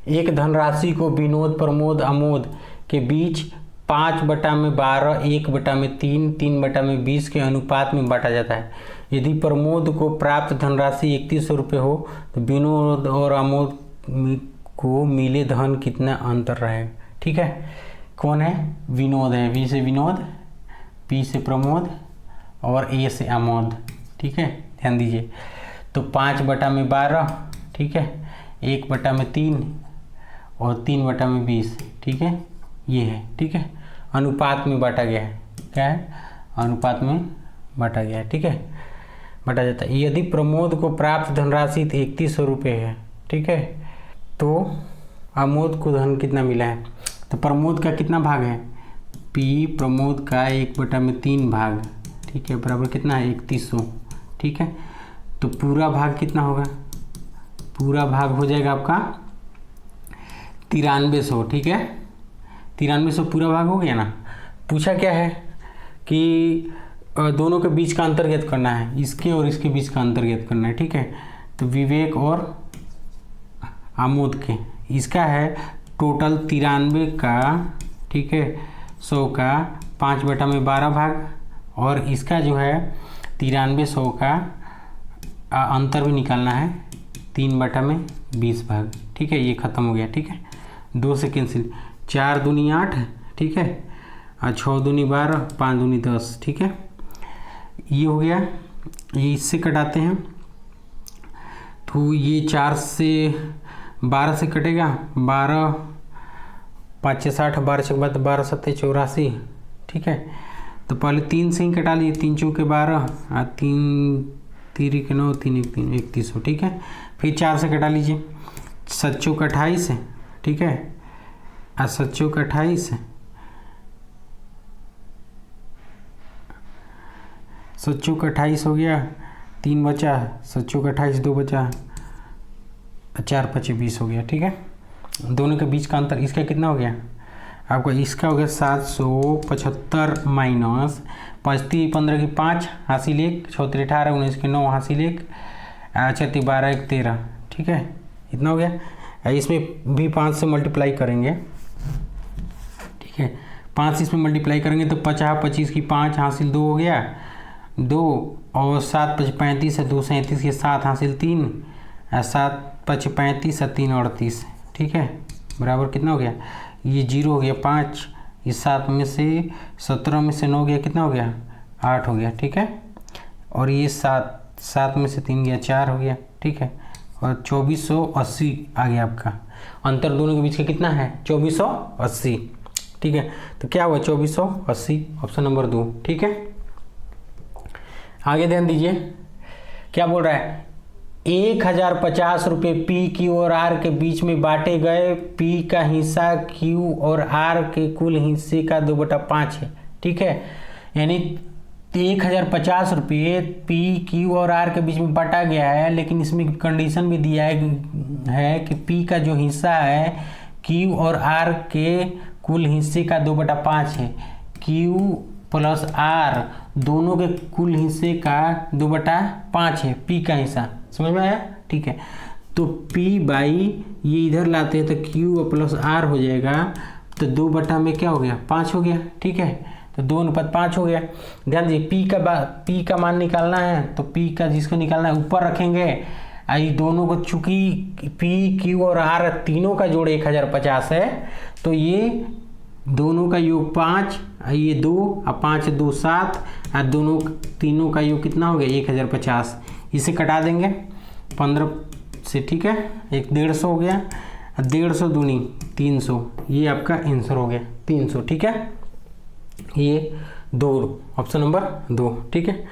एक धनराशि को विनोद, प्रमोद, अमोद के बीच 5/12, 1/3, 3/20 के अनुपात में बांटा जाता है। यदि प्रमोद को प्राप्त धनराशि 3100 रुपये हो तो विनोद और अमोद को मिले धन कितना अंतर रहेगा। ठीक है, कौन है? विनोद है। वी से विनोद, पी से प्रमोद और ए से अमोद। ठीक है, ध्यान दीजिए। तो 5/12, ठीक है, 1/3 और 3/20। ठीक है, ये है। ठीक है, अनुपात में बांटा गया है। क्या है? अनुपात में बांटा गया है। ठीक है, बांटा जाता है। यदि प्रमोद को प्राप्त धनराशि 3100 रुपये है, ठीक है, तो अमोद को धन कितना मिला है? तो प्रमोद का कितना भाग है? पी प्रमोद का 1/3 भाग, ठीक है, बराबर कितना है? 3100। ठीक है, तो पूरा भाग कितना होगा? पूरा भाग हो जाएगा आपका 9300। ठीक है, 9300 पूरा भाग हो गया ना। पूछा क्या है कि दोनों के बीच का अंतर ज्ञात करना है, इसके और इसके बीच का अंतर ज्ञात करना है। ठीक है, तो विवेक और आमोद के, इसका है टोटल 93 का, ठीक है, 100 का 5/12 भाग, और इसका जो है 9300 का अंतर भी निकालना है 3/20 भाग। ठीक है, ये खत्म हो गया। ठीक है, 2 से कैंसिल, 4 दूनी 8, ठीक है, और 6 दूनी 12, 5 दूनी 10। ठीक है, ये हो गया। ये इससे कटाते हैं तो ये 4 से 12 से कटेगा, 12 5 6 60, 12 6 बाद 12 7 84। ठीक है, तो पहले 3 से ही कटा लिए, 3 चौके 12 और 3 3 9 3 1 3 3100। ठीक है, फिर 4 से कटा लीजिए, 7 चौक 28। ठीक है, और 7 चौक 28, 7 चौक 28 हो गया, 3 बचा, 7 चौक 28, 2 बचा, 4 5 20 हो गया। ठीक है, दोनों के बीच का अंतर इसका कितना हो गया आपका? इसका हो गया 775 माइनस 5 3 15 की 5 हासिल 1, 6 3 18 19 के 9 हासिल 1, 4 3 12 1 13। ठीक है, इतना हो गया। इसमें भी 5 से मल्टीप्लाई करेंगे। ठीक है, 5 इसमें मल्टीप्लाई करेंगे तो 50 25 की 5 हासिल 2 हो गया, 2 और 7 5 35 है, 2 37 के 7 हासिल 3, 7 5 35 और 3 38। ठीक है, बराबर कितना हो गया? ये 0 हो गया 5, इस 7 में से 17 में से 9 गया, कितना हो गया? 8 हो गया। ठीक है, और ये 7 में से 3 गया, 4 हो गया। ठीक है, और 2480 आ गया आपका। अंतर दोनों के बीच का कितना है? 2480। ठीक है, तो क्या हुआ? 2480, ऑप्शन नंबर 2। ठीक है, आगे ध्यान दीजिए क्या बोल रहा है। 1050 रुपये पी क्यू और आर के बीच में बांटे गए। पी का हिस्सा क्यू और आर के कुल हिस्से का 2/5 है। ठीक है, यानी 1050 रुपये पी क्यू और आर के बीच में बांटा गया है, लेकिन इसमें कंडीशन भी दिया है कि पी का जो हिस्सा है क्यू और आर के कुल हिस्से का 2/5 है। क्यू प्लस आर दोनों के कुल हिस्से का 2/5 है पी का हिस्सा। समझ में आया? ठीक है, तो P बाई ये इधर लाते हैं तो Q प्लस R हो जाएगा, तो 2 में क्या हो गया? 5 हो गया। ठीक है, तो 2:5 हो गया। ध्यान दीजिए, P का मान निकालना है तो P का जिसको निकालना है ऊपर रखेंगे। आई दोनों को, चूंकि P Q और R तीनों का जोड़ 1050 है, तो ये दोनों का योग 5, ये 2 और 5 2 7, और दोनों तीनों का योग कितना हो गया? 1050। इसे कटा देंगे 15 से। ठीक है, 150 हो गया, 150 दूनी 300, ये आपका आंसर हो गया 300। ठीक है, ये 2, ऑप्शन नंबर 2। ठीक है,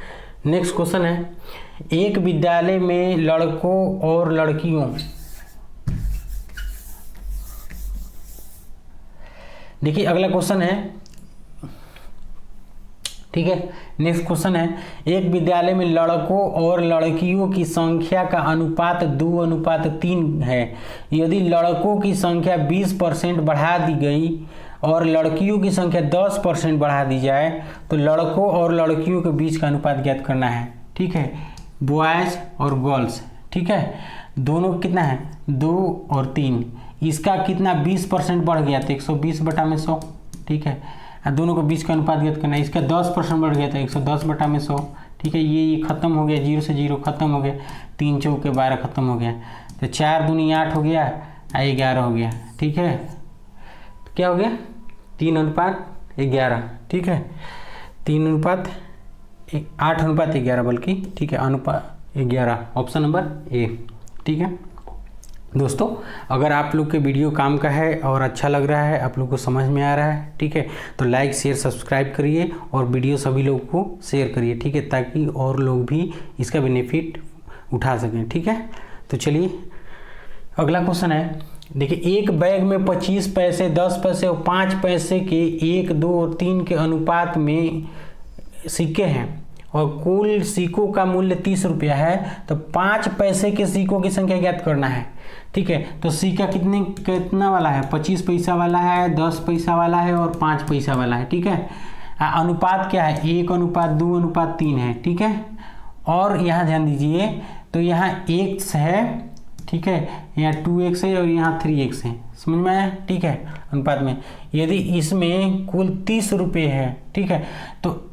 नेक्स्ट क्वेश्चन है, एक विद्यालय में लड़कों और लड़कियों, देखिए अगला क्वेश्चन है। ठीक है, नेक्स्ट क्वेश्चन है, एक विद्यालय में लड़कों और लड़कियों की संख्या का अनुपात 2:3 है। यदि लड़कों की संख्या 20% बढ़ा दी गई और लड़कियों की संख्या 10% बढ़ा दी जाए तो लड़कों और लड़कियों के बीच का अनुपात ज्ञात करना है। ठीक है, बॉयज और गर्ल्स। ठीक है, दोनों कितना है? 2 और 3। इसका कितना 20% बढ़ गया तो 120 बटा में 100, ठीक है। दोनों को 20 का अनुपात ज्ञात करना है। इसका 10% बढ़ गया तो 110 बटा में 100, ठीक है। ये खत्म हो गया, 0 से 0 खत्म हो गया, 3 चौके 12 खत्म हो गया, तो 4 दूनी 8 हो गया, 11 हो गया, ठीक है। तो क्या हो गया 3:11, ठीक है। 8:11 बल्कि, ठीक है, अनुपात 11, ऑप्शन नंबर ए, ठीक है। दोस्तों अगर आप लोग के वीडियो काम का है और अच्छा लग रहा है, आप लोग को समझ में आ रहा है, ठीक है, तो लाइक शेयर सब्सक्राइब करिए और वीडियो सभी लोग को शेयर करिए, ठीक है, ताकि और लोग भी इसका बेनिफिट उठा सकें, ठीक है। तो चलिए अगला क्वेश्चन है, देखिए एक बैग में 25 पैसे, 10 पैसे और 5 पैसे के 1, 2 और 3 के अनुपात में सिक्के हैं और कुल सिक्कों का मूल्य 30 रुपया है, तो 5 पैसे के सिक्कों की संख्या ज्ञात करना है, ठीक है। तो सिक्का कितना वाला है, 25 पैसा वाला है, 10 पैसा वाला है और 5 पैसा वाला है, ठीक है। अनुपात क्या है, 1:2:3 है, ठीक है। और यहाँ ध्यान दीजिए, तो यहाँ x है, ठीक है, यहाँ 2x है और यहाँ 3x है, समझ में आया, ठीक है। अनुपात में यदि इसमें कुल 30 रुपये है, ठीक है, तो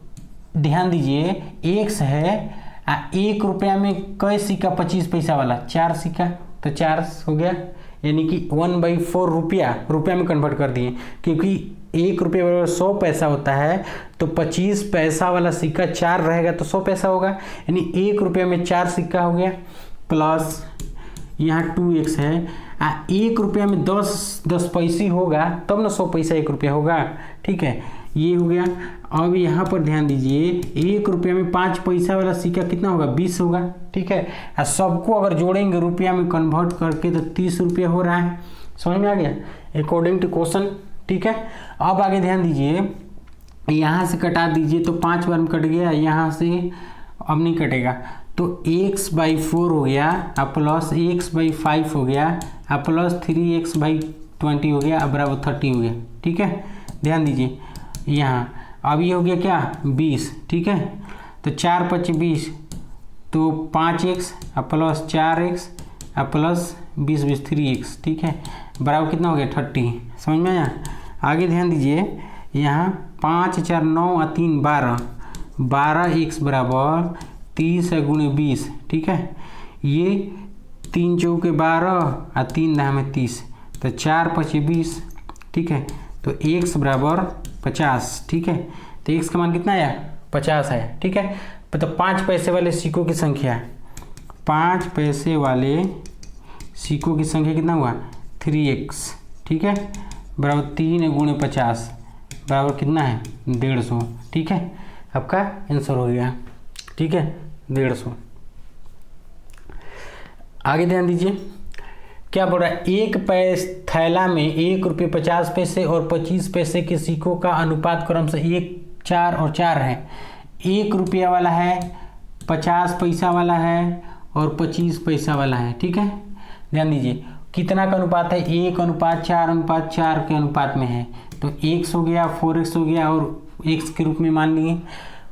ध्यान दीजिए x है, 1 रुपया में कई सिक्का 25 पैसा वाला, 4 सिक्का, तो 4 हो गया, यानी कि 1/4 रुपया में कन्वर्ट कर दिए, क्योंकि 1 रुपये बराबर 100 पैसा होता है, तो 25 पैसा वाला सिक्का 4 रहेगा तो 100 पैसा होगा, यानी 1 रुपये में 4 सिक्का हो गया, प्लस यहाँ 2x है, 1 रुपया में 10 पैसे होगा तब ना 100 पैसा 1 रुपया होगा, ठीक है, ये हो गया। अब यहाँ पर ध्यान दीजिए, 1 रुपया में 5 पैसा वाला सिक्का कितना होगा, 20 होगा, ठीक है। सबको अगर जोड़ेंगे रुपया में कन्वर्ट करके तो 30 रुपया हो रहा है, समझ में आ गया, अकॉर्डिंग टू क्वेश्चन, ठीक है। अब आगे ध्यान दीजिए, यहाँ से कटा दीजिए तो 5 बार में कट गया, यहाँ से अब नहीं कटेगा, तो x/4 हो गया, प्लस x/5 हो गया, प्लस 3x/20 हो गया, अब बराबर 30 हो गया, ठीक है। ध्यान दीजिए यहाँ, अब ये हो गया क्या 20, ठीक है। तो 4 × 5 = 20, तो 5x plus 4x plus 20 20 3x, ठीक है, बराबर कितना हो गया 30, समझ में आया। आगे ध्यान दीजिए, यहाँ 5 × 4 = 9 और 3 = 12x बराबर 30 × 20, ठीक है। ये 3 चौके 12 और 3 दाम 30, तो 4 × 5 = 20, ठीक है। तो x बराबर 50, ठीक है। तो x का मान कितना आया 50 है, ठीक है। तो 5 पैसे वाले सिक्कों की संख्या, 5 पैसे वाले सिक्कों की संख्या कितना हुआ 3x, ठीक है, बराबर 3 × 50 बराबर कितना है 150, ठीक है। आपका आंसर हो गया, ठीक है, 150। आगे ध्यान दीजिए, क्या बोल रहा है, एक थैला में 1 रुपये 50 पैसे और 25 पैसे के सिक्कों का अनुपात क्रमशः 1, 4 और 4 है। 1 रुपया वाला है, 50 पैसा वाला है और 25 पैसा वाला है, ठीक है। ध्यान दीजिए कितना का अनुपात है, 1:4:4 के अनुपात में है, तो x हो गया, 4x हो गया और x के रूप में मान लिए।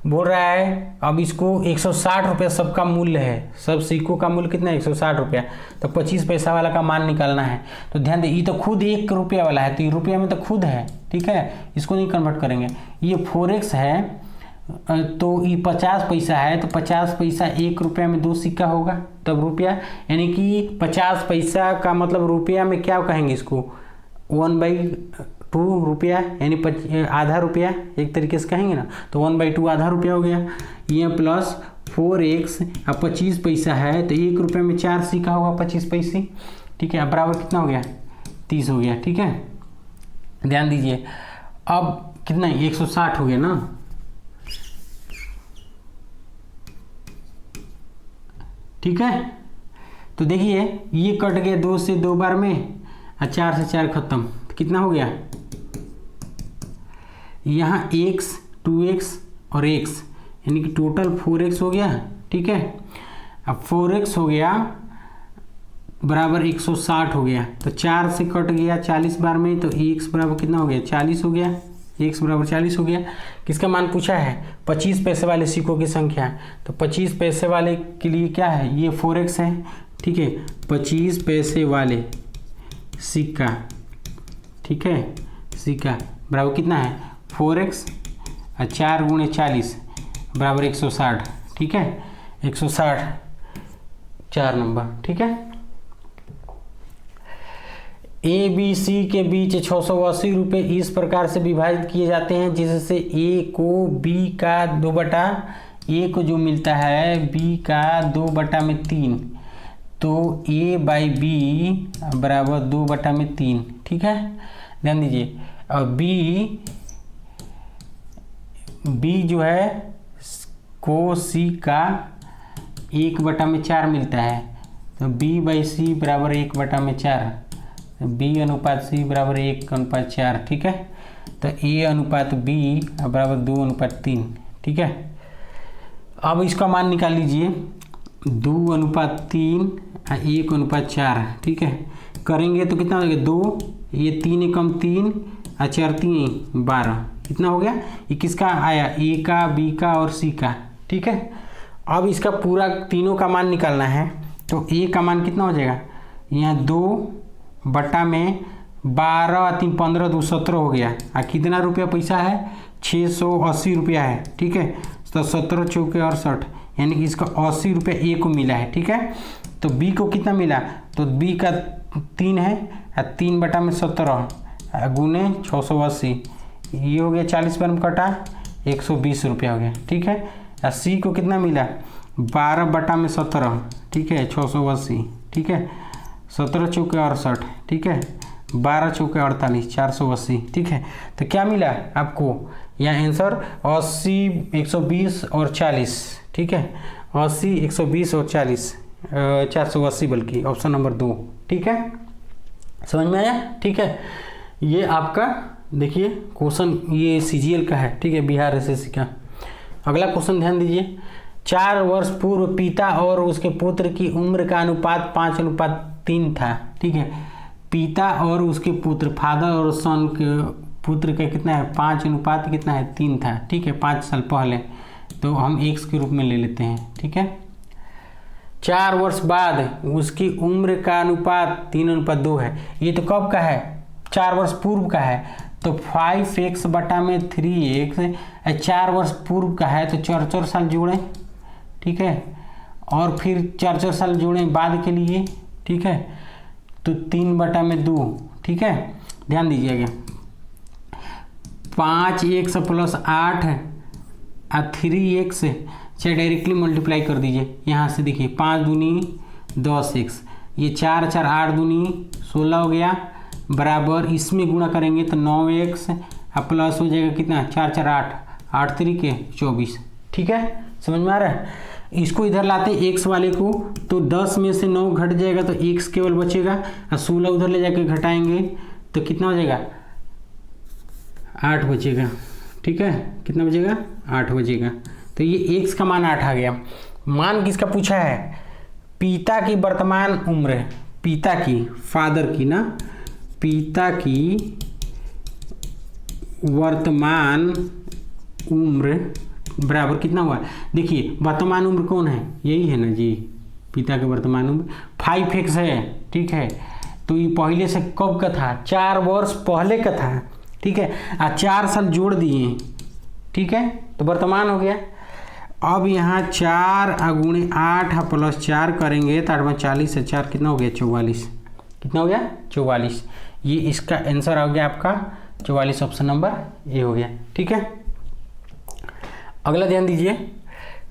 बोल रहा है अब इसको 160 रुपया सबका मूल्य है, सब सिक्कों का मूल्य कितना है 160 रुपया, तो 25 पैसा वाला का मान निकालना है। तो ध्यान दे, ये तो खुद 1 रुपया वाला है, तो ये रुपया में तो खुद है, ठीक है, इसको नहीं कन्वर्ट करेंगे। ये 4x है, तो ये 50 पैसा है, तो 50 पैसा 1 रुपया में 2 सिक्का होगा तब रुपया, यानी कि 50 पैसा का मतलब रुपया में क्या कहेंगे इसको 1/2 रुपया, यानी आधा रुपया एक तरीके से कहेंगे ना, तो 1/2 आधा रुपया हो गया। ये प्लस 4x, अब 25 पैसा है तो 1 रुपये में 4 सिक्का होगा 25 पैसे, ठीक है। अब बराबर कितना हो गया 30 हो गया, ठीक है। ध्यान दीजिए अब कितना 160 हो गया ना, ठीक है। तो देखिए ये कट गया 2 से 2 बार में, 4 से 4 खत्म, तो कितना हो गया यहाँ x, 2x और x, यानी कि टोटल 4x हो गया, ठीक है। अब 4x हो गया बराबर 160 हो गया, तो 4 से कट गया 40 बार में, तो x बराबर कितना हो गया 40 हो गया, x बराबर 40 हो गया। किसका मान पूछा है 25 पैसे वाले सिक्कों की संख्या, तो 25 पैसे वाले के लिए क्या है ये 4x है, ठीक है। 25 पैसे वाले सिक्का, ठीक है, सिक्का बराबर कितना है 4x और 4 गुणे 40 बराबर 160, ठीक है, 160 4 नंबर, ठीक है। ए बी सी के बीच 680 रुपये इस प्रकार से विभाजित किए जाते हैं जिससे ए को बी का 2/, को जो मिलता है बी का 2/3, तो ए बाई बी बराबर 2/3, ठीक है, ध्यान दीजिए। और बी जो है को सी का 1/4 मिलता है, तो बी बाई सी बराबर 1/4, बी अनुपात सी बराबर 1/4, ठीक है। तो ए अनुपात बी बराबर 2/3, ठीक है। अब इसका मान निकाल लीजिए 2/3 और 1/4, ठीक है। करेंगे तो कितना हो जाएगा 2, ये 3 एकम 3 और 4 3 12, कितना हो गया, ये किसका आया ए का बी का और सी का, ठीक है। अब इसका पूरा तीनों का मान निकालना है, तो ए का मान कितना हो जाएगा, यहाँ 2/12 और 3 15 2 17 हो गया, और कितना रुपया पैसा है 680 रुपया है, ठीक है। तो 17 चौके 68, यानी कि इसका 80 रुपये ए को मिला है, ठीक है। तो बी को कितना मिला, तो बी का 3 है, 3/17 गुने 680, ये हो गया 40 पर कटा 120 रुपया हो गया, ठीक है। और सी को कितना मिला 12/17, ठीक है, 680, ठीक है, 17 चौके 68, ठीक है, 12 चौके 48 480, ठीक है। तो क्या मिला आपको यहाँ आंसर 80 120 और 40, ठीक है, 80 120 और 40 480 बल्कि ऑप्शन नंबर 2, ठीक है, समझ में आया, ठीक है। ये आपका देखिए क्वेश्चन ये CGL का है, ठीक है, बिहार SSC का। अगला क्वेश्चन ध्यान दीजिए, 4 वर्ष पूर्व पिता और उसके पुत्र की उम्र का अनुपात 5:3 था, ठीक है। पिता और उसके पुत्र फादर और सन के पुत्र का कितना है 5:3 था, ठीक है, 5 साल पहले, तो हम x के रूप में ले लेते हैं, ठीक है। 4 वर्ष बाद उसकी उम्र का अनुपात 3:2 है, ये तो कब का है 4 वर्ष पूर्व का है, तो 5x/3x 4 वर्ष पूर्व का है, तो 4 साल जोड़ें, ठीक है, और फिर 4 साल जोड़ें बाद के लिए, ठीक है, तो 3/2, ठीक है। ध्यान दीजिएगा 5x + 8 और 3x, चाहे डायरेक्टली मल्टीप्लाई कर दीजिए, यहाँ से देखिए 5 दूनी 10x, ये 4 4 8 दूनी 16 हो गया, बराबर इसमें गुणा करेंगे तो 9x और प्लस हो जाएगा कितना 4 4 8 8 3 के 24, ठीक है, समझ में आ रहा है। इसको इधर लाते x वाले को, तो 10 में से 9 घट जाएगा तो x केवल बचेगा, और 16 उधर ले जाके घटाएंगे तो कितना हो जाएगा 8 बचेगा, ठीक है, कितना बचेगा 8 बचेगा। तो ये x का मान 8 आ गया। मान किसका पूछा है, पिता की वर्तमान उम्र, पिता की फादर की ना, पिता की वर्तमान उम्र बराबर कितना हुआ, देखिए वर्तमान उम्र कौन है, यही है ना जी, पिता की वर्तमान उम्र 5x है, ठीक है। तो ये पहले से कब का था 4 वर्ष पहले का था, ठीक है, 4 साल जोड़ दिए, ठीक है, तो वर्तमान हो गया। अब यहाँ 4 × 8 + 4 करेंगे तो 8 40 से 4 कितना हो गया 44, कितना हो गया 44, ये इसका आंसर हो गया आपका 44, ऑप्शन नंबर ए हो गया, ठीक है। अगला ध्यान दीजिए,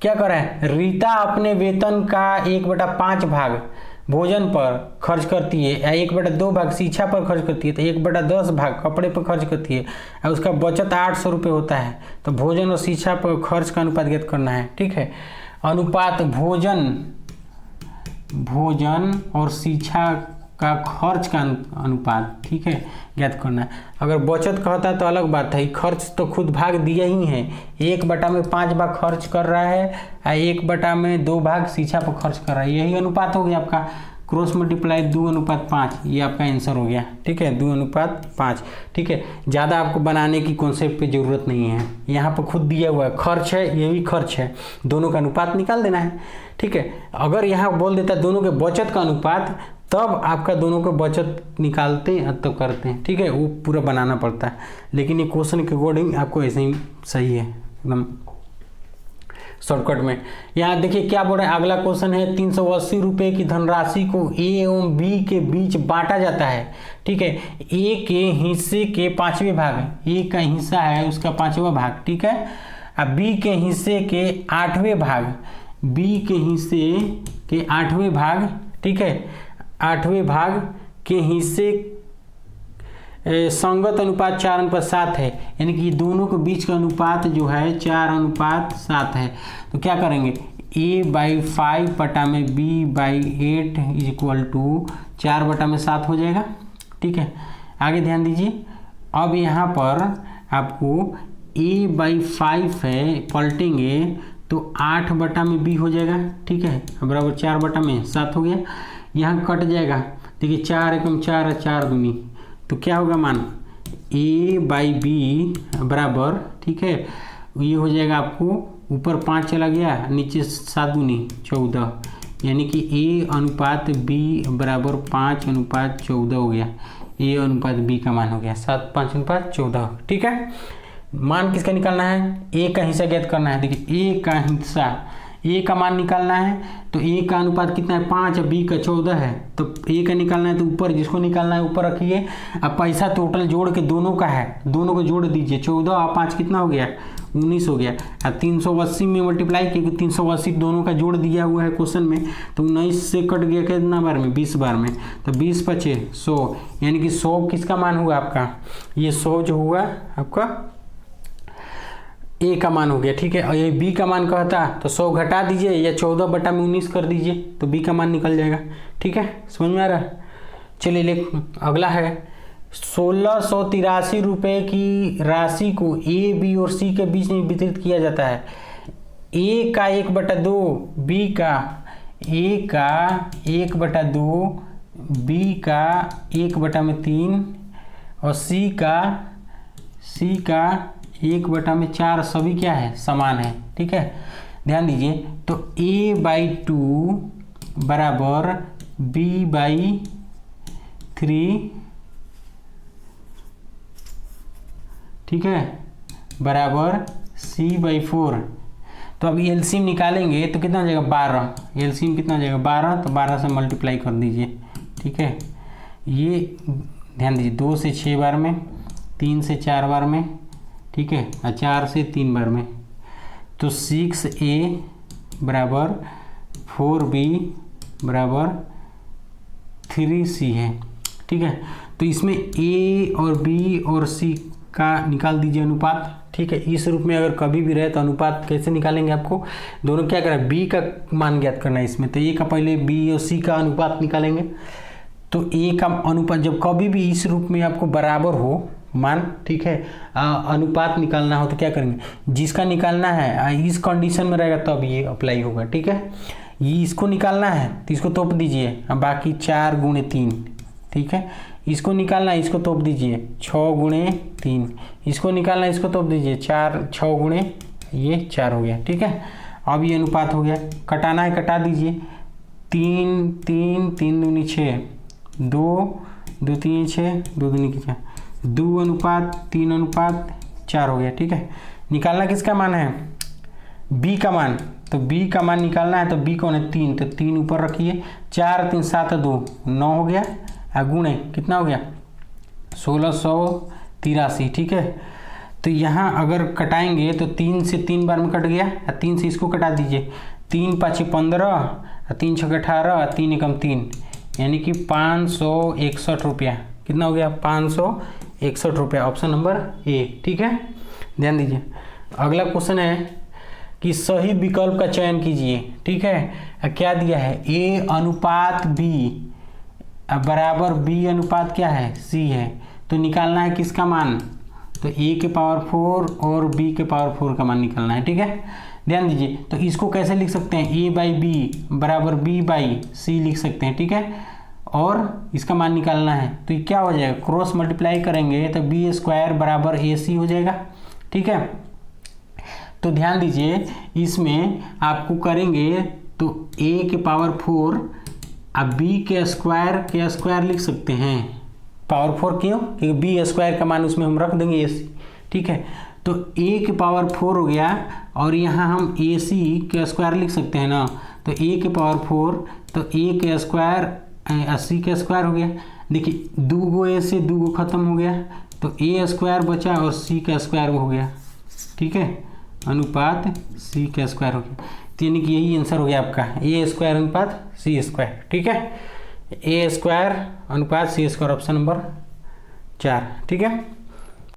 क्या कर रहा है, रीता अपने वेतन का 1/5 भाग भोजन पर खर्च करती है, या 1/2 भाग शिक्षा पर खर्च करती है, तो 1/10 भाग कपड़े पर खर्च करती है, और उसका बचत 800 रुपये होता है। तो भोजन और शिक्षा पर खर्च का अनुपात ज्ञात करना है, ठीक है। अनुपात भोजन और शिक्षा का खर्च का अनुपात, ठीक है, ज्ञात करना है। अगर बचत कहता है तो अलग बात है, खर्च तो खुद भाग दिया ही है, 1/5 भाग खर्च कर रहा है, 1/2 भाग शिक्षा पर खर्च कर रहा है, यही अनुपात हो गया आपका, क्रॉस मल्टीप्लाई 2:5, ये आपका आंसर हो गया, ठीक है, 2:5, ठीक है। ज़्यादा आपको बनाने की कॉन्सेप्ट पे ज़रूरत नहीं है, यहाँ पर खुद दिया हुआ है, खर्च है ये भी खर्च है, दोनों का अनुपात निकाल देना है, ठीक है। अगर यहाँ बोल देता दोनों के बचत का अनुपात तब आपका दोनों को बचत निकालते हैं तो करते हैं, ठीक है। वो पूरा बनाना पड़ता है, लेकिन ये क्वेश्चन के अकॉर्डिंग आपको ऐसे ही सही है एकदम शॉर्टकट में। यहाँ देखिए क्या बोल रहे हैं, अगला क्वेश्चन है 380 रुपये की धनराशि को ए एवं बी के बीच बांटा जाता है, ठीक है। ए के हिस्से के 5वें भाग, ए का हिस्सा है उसका 5वां भाग, ठीक है। अब बी के हिस्से के 8वें भाग, बी के हिस्से के 8वें भाग, ठीक है, 8वें भाग के हिस्से संगत अनुपात 4:7 है, यानी कि दोनों के बीच का अनुपात जो है 4:7 है। तो क्या करेंगे, a/5 बटा में b/8 इज इक्वल टू 4/7 हो जाएगा, ठीक है। आगे ध्यान दीजिए, अब यहाँ पर आपको a/5 है, पलटेंगे तो 8/b हो जाएगा, ठीक है, बराबर 4/7 हो गया। यहाँ कट जाएगा, देखिए 4 एकम 4 4 दूनी, तो क्या होगा मान a/b बराबर, ठीक है, ये हो जाएगा आपको ऊपर 5 चला गया, नीचे 7 दूनी 14, यानी कि a/b बराबर 5:14 हो गया। a/b का मान हो गया 7 5:14, ठीक है। मान किसका निकालना है, a का हिस्सा ज्ञात करना है। देखिए a का हिस्सा, a का मान निकालना है, तो a का अनुपात कितना है 5, b का 14 है, तो a का निकालना है तो ऊपर जिसको निकालना है ऊपर रखिए। अब पैसा टोटल जोड़ के दोनों का है, दोनों को जोड़ दीजिए, 14 और 5 कितना हो गया 19 हो गया। अब 380 में मल्टीप्लाई क्योंकि 380 दोनों का जोड़ दिया हुआ है क्वेश्चन में, तो 19 से कट गया कितना बार में 20 बार में, तो 20 × 5 = 100, यानी कि 100 किसका मान हुआ आपका, ये 100 जो हुआ आपका ए का मान हो गया, ठीक है। और ये बी का मान कहता तो 100 घटा दीजिए या 14/19 कर दीजिए, तो बी का मान निकल जाएगा, ठीक है। समझ में आ रहा है। चलिए अगला है 1683 रुपये की राशि को ए बी और सी के बीच में वितरित किया जाता है। ए का 1/2, बी का ए का 1/2, बी का 1/3 और सी का 1/4 सभी क्या है समान है, ठीक है। ध्यान दीजिए, तो a/2 बराबर b/3, ठीक है, बराबर c/4। तो अब एलसीएम निकालेंगे तो कितना हो जाएगा 12, एलसीएम कितना हो जाएगा 12, तो 12 से मल्टीप्लाई कर दीजिए, ठीक है। ये ध्यान दीजिए 2 से 6 बार में, 3 से 4 बार में, ठीक है, और 4 से 3 बार में, तो 6a बराबर 4b बराबर 3c है, ठीक है। तो इसमें a और b और c का निकाल दीजिए अनुपात, ठीक है। इस रूप में अगर कभी भी रहे तो अनुपात कैसे निकालेंगे, आपको दोनों क्या करें, b का मान ज्ञात करना है इसमें, तो a का पहले b और c का अनुपात निकालेंगे। तो a का अनुपात जब कभी भी इस रूप में आपको बराबर हो मान, ठीक है, अनुपात निकालना हो तो क्या करेंगे, जिसका निकालना है इस कंडीशन में रहेगा तब ये अप्लाई होगा, ठीक है। ये इसको निकालना है तो इसको तोप दीजिए, बाकी 4 × 3, ठीक है। इसको निकालना है, इसको तोप दीजिए 6 × 3, इसको निकालना है, इसको तोप दीजिए 6 × ये 4 हो गया, ठीक है। अब ये अनुपात हो गया, कटाना है कटा दीजिए, 3 3 3 दूनी 6, 2 2 3 6, 2 दूनी 4, 2:3:4 हो गया, ठीक है। निकालना किसका मान है, b का मान, तो b का मान निकालना है, तो b कौन है 3, तो 3 ऊपर रखिए, 4 3 7 2 9 हो गया, गुणे कितना हो गया 1683, ठीक है। तो यहाँ अगर कटाएंगे तो 3 से 3 बार में कट गया, 3 से इसको कटा दीजिए, 3 5 15, 3 6 18, 3 एकम 3, यानी कि 561 रुपया, कितना हो गया 561 रुपया, ऑप्शन नंबर ए, ठीक है। ध्यान दीजिए, अगला क्वेश्चन है कि सही विकल्प का चयन कीजिए, ठीक है। क्या दिया है, a/b बराबर b/क्या है c है, तो निकालना है किसका मान, तो a⁴ और b⁴ का मान निकालना है, ठीक है। ध्यान दीजिए, तो इसको कैसे लिख सकते हैं, a/b बराबर b/c लिख सकते हैं, ठीक है। और इसका मान निकालना है तो ये क्या हो जाएगा, क्रॉस मल्टीप्लाई करेंगे तो b² बराबर ac हो जाएगा, ठीक है। तो ध्यान दीजिए, इसमें आपको करेंगे तो a⁴ अब बी के स्क्वायर लिख सकते हैं, पावर 4 क्यों, क्योंकि बी स्क्वायर का मान उसमें हम रख देंगे ए सी, ठीक है। तो ए के पावर 4 हो गया, और यहाँ हम ए सी के स्क्वायर लिख सकते हैं ना, तो ए के पावर 4, तो ए के स्क्वायर 80 के स्क्वायर हो गया। देखिए 2 गो ए से 2 गो खत्म हो गया, तो ए स्क्वायर बचा और सी का स्क्वायर हो गया, ठीक है, अनुपात सी का स्क्वायर हो गया। तो यानी कि यही आंसर हो गया आपका, ए स्क्वायर अनुपात सी स्क्वायर, ठीक है, ए स्क्वायर अनुपात सी स्क्वायर, ऑप्शन नंबर 4, ठीक है।